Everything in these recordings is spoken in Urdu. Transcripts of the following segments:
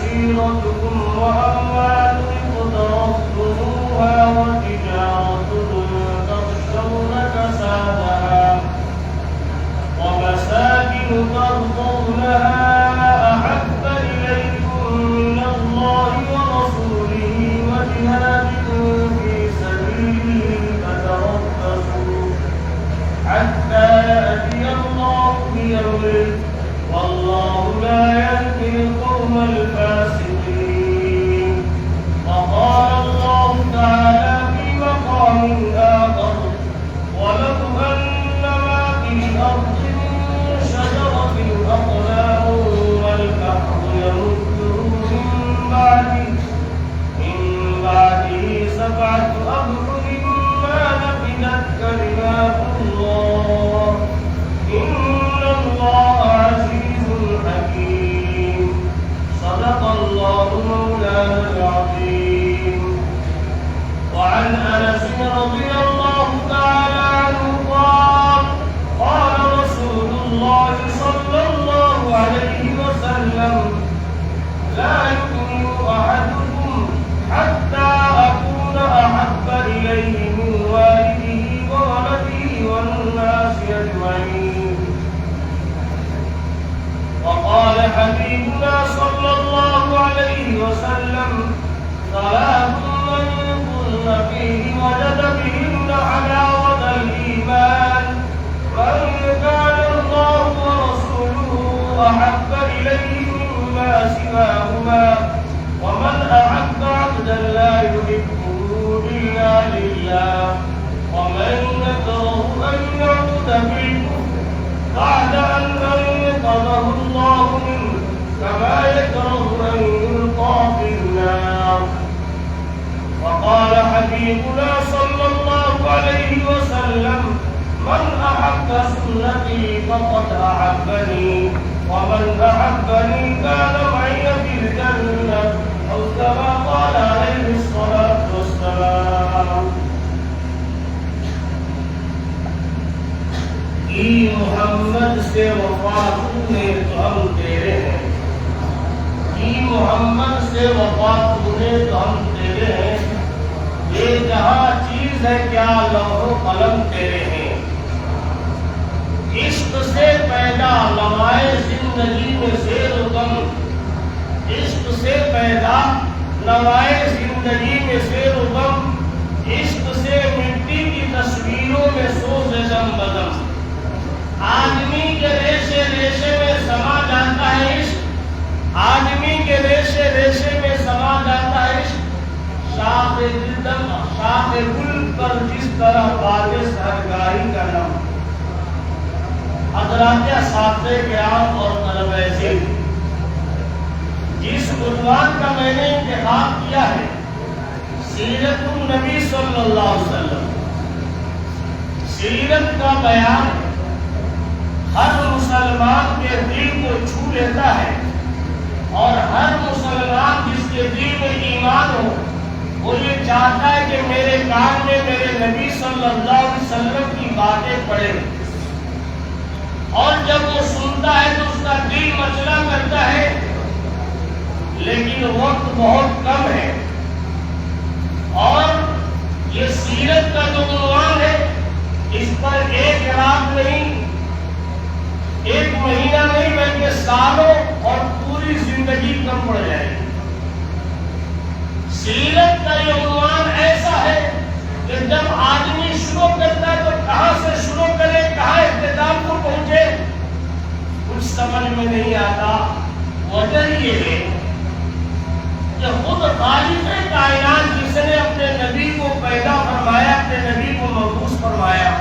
عشيرتكم وأموال اقترفتموها وتجارة تخشون كسادها ومساكن ترضونها أحب إليكم من الله ورسوله وجهاد في سبيله فتربصوا حتى يأتي الله بأمره والله لا يهدي القوم الفاسقين. وقال الله تعالى في مقام آخر ولو أن ما في الأرض من شجرة أقلام والبحر يمده من بعده 7 أبحر ما نفدت كلمات الله إن الله عزيز حكيم. صدق الله مولانا العظيم. وعن أنس رضي الله تعالى عنه قال قال رسول الله صلى الله عليه وسلم لا يؤمن أحدكم حتى أكون أحب إليه من والده وولده والناس أجمعين. وقال حبيبنا صلى الله عليه وسلم 3 من كن فيه وجد بهن حلاوة الإيمان من كان الله ورسوله أحب إليه مما سواهما ومن أحب عبدا لا يحبه إلا لله ومن يكره أن يعود بالكفر بعد أن أنقذه الله منه كما يكره أن يلقى في النار. وقال حبيبنا صلى الله عليه وسلم من أحب سنتي فقد أحبني ومن أحبني كان معي في الجنة أو كما قال عليه الصلاة والسلام. محمد سے وفا نے تو ہم تیرے ہیں محمد سے وفا نے تو ہم تیرے ہیں یہ جہاں چیز ہے کیا لوح و قلم تیرے ہیں عشق سے پیدا لمحۂ زندگی میں زیر و غم عشق سے پیدا لمحۂ زندگی میں زیر و غم عشق سے مٹی کی تصویروں میں سوز دم بدم آدمی کے ریشے ریشے میں سما جاتا ہے عشق آدمی کے ریشے ریشے میں سما جاتا ہے عشق شاخ گل پر جس طرح بادِ سحرگاہی کا نم. حضرات اساتذہ کرام اور طلبہ علم جس عنوان کا میں نے انتخاب کیا ہے سیرت النبی صلی اللہ علیہ وسلم سیرت کا بیان ہر مسلمان کے دل کو چھو لیتا ہے اور ہر مسلمان جس کے دل میں ایمان ہو وہ یہ چاہتا ہے کہ میرے کان میں میرے نبی صلی اللہ علیہ وسلم کی باتیں پڑھے اور جب وہ سنتا ہے تو اس کا دل مچلا کرتا ہے لیکن وقت بہت کم ہے اور یہ سیرت کا جو عنوان ہے اس پر ایک رات نہیں ایک مہینہ نہیں بلکہ سالوں اور پوری زندگی کم پڑ جائے گی. سیرت کا یہ عنوان ایسا ہے کہ جب آدمی شروع کرتا ہے تو کہاں سے شروع کرے کہاں اختتام کو پہنچے کچھ سمجھ میں نہیں آتا. وجہ یہ ہے کہ خود خالق کائنات جس نے اپنے نبی کو پیدا فرمایا اپنے نبی کو مبعوث فرمایا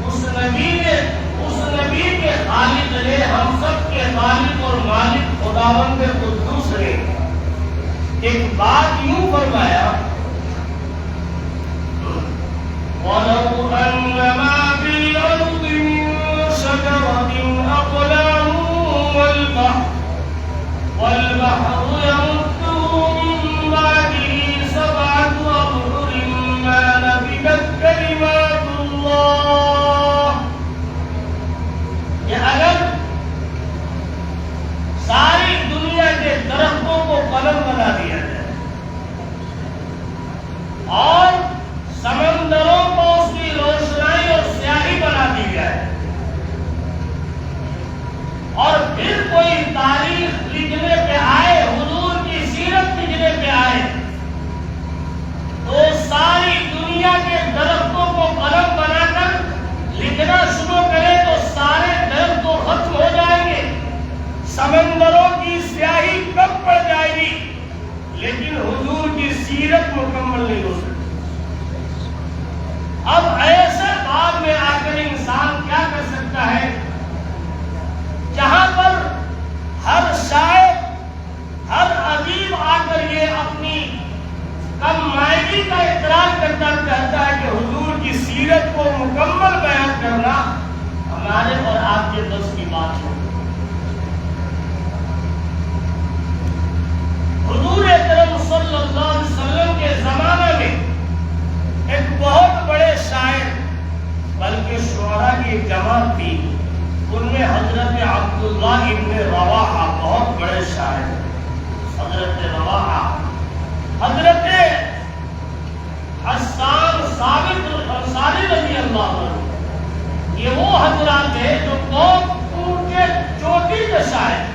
اس نبی کے خالق نے ہم سب کے خالق اور مالک خداوند قدوس نے ایک بات یوں فرمایا وَلَوْ أَنَّ مَا فِي الْأَرْضِ مِن شَجَرَةٍ أَقْلَامٌ وَالْبَحْرُ يَمُدُّهُ مِن بَعْدِهِ 7 أَبْحُرٍ مَا نَفِدَتْ كَلِمَاتُ اللَّهِ. کہ اگر ساری دنیا کے درختوں کو قلم سمندروں کی سیاہی کب پڑ جائے گی لیکن حضور کی سیرت مکمل نہیں ہو سکتی۔ اب ایسے بعد میں آ کر انسان کیا کر سکتا ہے جہاں پر ہر شاعر ہر ادیب آ کر یہ اپنی کم مائگی کا اقرار کرتا کہتا ہے کہ حضور کی سیرت کو مکمل بیان کرنا ہمارے اور آپ کے بس کی بات ہے۔ حضور اکرم صلی اللہ علیہ وسلم کے زمانے میں ایک بہت بڑے شاعر بلکہ شعراء کی ایک جماعت تھی، ان میں حضرت عبداللہ ابن رواحہ بہت بڑے شاعر، حضرت رواحہ، حضرت حسان ثابت انصاری رضی اللہ عنہ، یہ وہ حضرات ہیں جو قوم کے چوٹی کے شاعر۔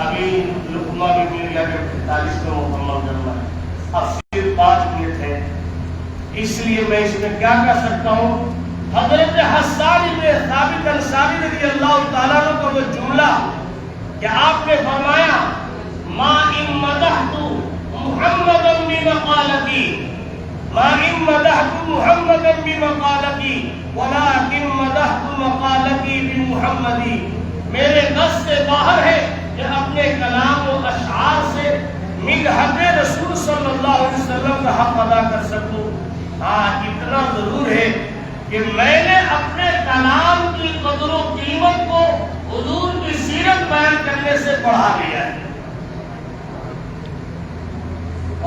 ابھی لقمہ بھی مل گیا کہ 45 میں مکمل کرنا ہے، اب صرف 5 منٹ ہے، اس لیے میں اس میں کیا کر سکتا ہوں۔ حضرت حسان ابن ثابت انصاری رضی اللہ تعالیٰ عنہ کا وہ جملہ کہ آپ نے فرمایا ما ان مدحت محمدا بمقالتی ما ان مدحت محمدا بمقالتی ولكن مدحت مقالتی بمحمدی، میرے بس سے باہر ہے کہ اپنے کلام و اشعار سے مدحت رسول صلی اللہ علیہ وسلم کا حق ادا کر سکوں۔ ہاں اتنا ضرور ہے کہ میں نے اپنے کلام کی قدر و قیمت کو حضور کی سیرت بیان کرنے سے بڑھا لیا ہے۔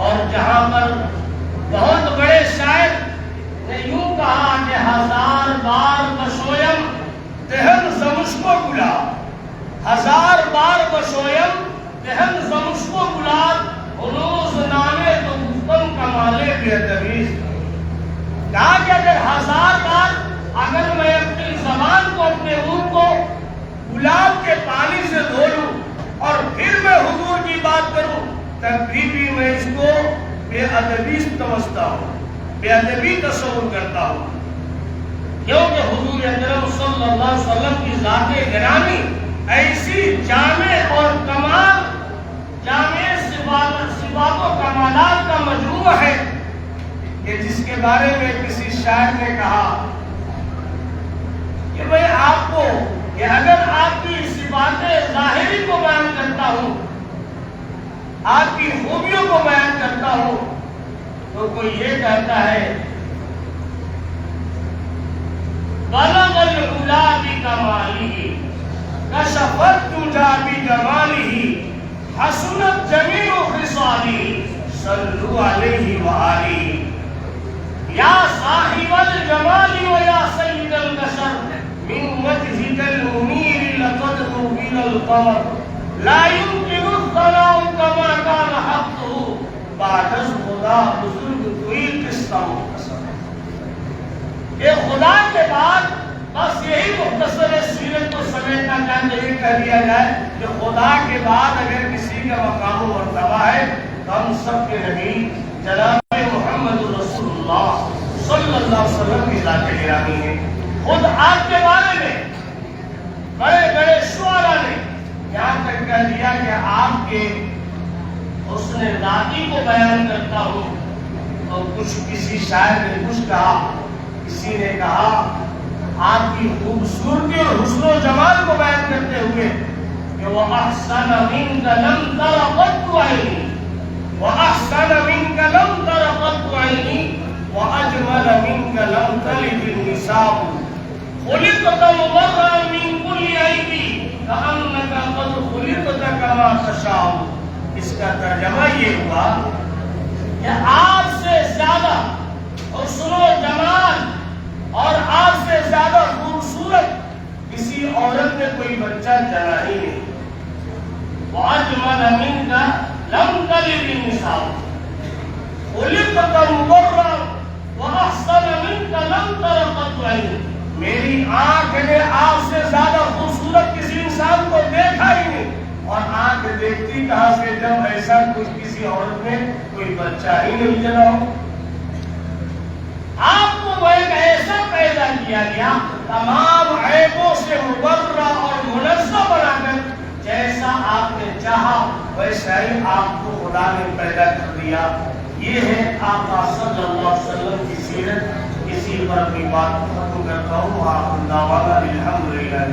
اور جہاں پر بہت بڑے شاعر نے یوں کہا کہ 1000 بار بشویم دہن زمشکو گلا، 1000 بار بشویم دہن زمشکو گلا، ہنوز نامے تو گفتم کمالے بے ادبی۔ کہا کہ اگر 1000 بار اگر میں اپنی زبان کو اپنے منہ کو گلاب کے پانی سے دھو لوں اور پھر میں حضور کی بات کروں تب بھی میں اس کو بے ادبی سمجھتا ہوں، بے ادبی تصور کرتا ہوں، کیونکہ حضور اکرم صلی اللہ علیہ وسلم کی ذات گرامی ایسی جامع اور کمال، جامع صفات و کمالات کا مجموعہ ہے کہ جس کے بارے میں کسی شاعر نے کہا کہ میں آپ کو کہ اگر آپ کی صفات ظاہری کو بیان کرتا ہوں، آپ کی خوبیوں کو بیان کرتا ہوں تو کوئی یہ کہتا ہے بلغ العلا بکمالہ کشف الدجی بجمالہ حسنت جمیع خصالہ صلوا علیہ وآلہ۔ یا صاحب الجمال و یا سید البشر من وجهك المنیر لقد قبل القمر لا يمكن الثناء كما كان حقه بعد از خدا بزرگ کوئی قصہ مختصر۔ یہ خدا کے بعد بس یہی مختصر سیرت کو سمیٹنا چاہتے یہ کہہ دیا جائے کہ خدا کے بعد اگر کسی کا مقام و مرتبہ ہے تو ہم سب کے نبی جناب محمد رسول اللہ صلی اللہ علیہ وسلم کی ذات گرامی ہے۔ خود آپ کے بارے میں بڑے بڑے شعراء نے یہاں تک کہہ دیا کہ آپ کے حسن ذاتی کو بیان کرتا ہوں تو کچھ کسی شاعر نے کچھ کہا، کسی نے کہا آپ کی خوبصورتی اور حسن و جمال کو بیان کرتے ہوئے کہ وَأَحْسَنَ مِنْكَ لَمْ تَرَ قَطُّ عَيْنِي وَأَحْسَنَ مِنْكَ لَمْ تَرَ قَطُّ عَيْنِي وَأَجْمَلَ مِنْكَ لَمْ تَلِدِ النِّسَاءُ خُلِقْتَ مُبَرَّأً مِنْ كُلِّ عَيْبٍ كَأَنَّكَ قَدْ خُلِقْتَ كَمَا تَشَاءُ۔ اس کا ترجمہ یہ ہوا کہ آپ سے زیادہ حسن و جمال اور آپ سے زیادہ خوبصورت کسی عورت نے کوئی بچہ جنا ہی نہیں۔ وَأَجْمَلَ مِنْكَ لَمْ تَلِدِ النِّسَاءُ خُلِقْتَ مُبَرَّأً وَأَحْسَنَ مِنْكَ لَمْ تَرَ قَطُّ عَيْنِي، میری آنکھ نے آپ سے زیادہ خوبصورت کسی انسان کو دیکھا ہی نہیں، اور آنکھ دیکھتی کہاں سے جب ایسا کچھ کسی عورت میں کوئی بچہ ہی نہیں جنا ہو۔ آپ کو وہ ایک ایسا پیدا کیا گیا تمام عیبوں سے مبرہ اور منزہ بنا کر جیسا آپ نے چاہا ویسا ہی آپ کو خدا نے پیدا کر دیا. یہ ہے آقا صلی اللہ علیہ وسلم کی سیرت. اسی پر اپنی بات ختم کرتا ہوں. آپ دعوانا الحمدللہ.